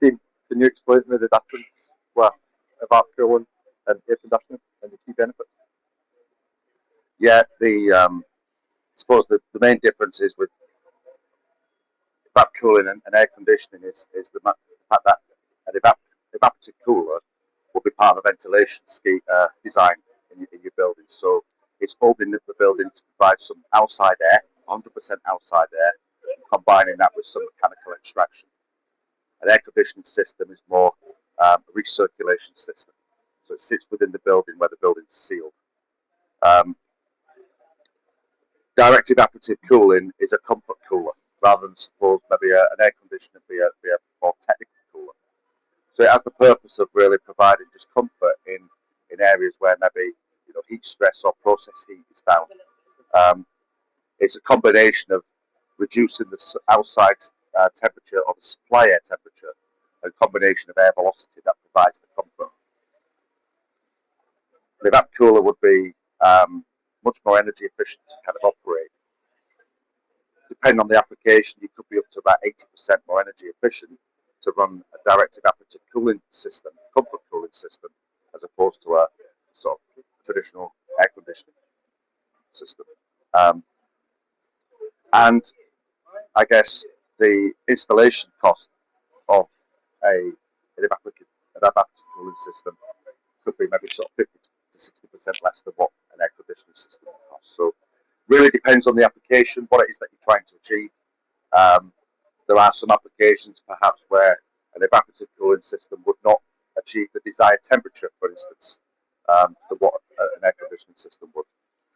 Dean, can you explain to me the difference with evap cooling and air conditioning and the key benefits? Yeah, I suppose the main difference is with evap cooling and air conditioning is the fact that an evaporative cooler will be part of a ventilation design in your building. So it's opening up the building to provide some outside air, 100% outside air, combining that with some mechanical extraction. An air conditioning system is more a recirculation system. So it sits within the building where the building's sealed. Direct evaporative cooling is a comfort cooler rather than suppose maybe an air conditioner be a more technical cooler. So it has the purpose of really providing just comfort in areas where maybe heat stress or process heat is found. It's a combination of reducing the outside temperature or the supply air temperature, and a combination of air velocity that provides the comfort. The evap cooler would be much more energy efficient to kind of operate. Depending on the application, you could be up to about 80% more energy efficient to run a direct evaporative cooling system, comfort cooling system, as opposed to a sort of traditional air conditioning system. And I guess the installation cost of an evaporative cooling system could be maybe sort of 50 to 60% less than what an air conditioning system costs. So really depends on the application, what it is that you're trying to achieve. There are some applications perhaps where an evaporative cooling system would not achieve the desired temperature, for instance, than what an air conditioning system would.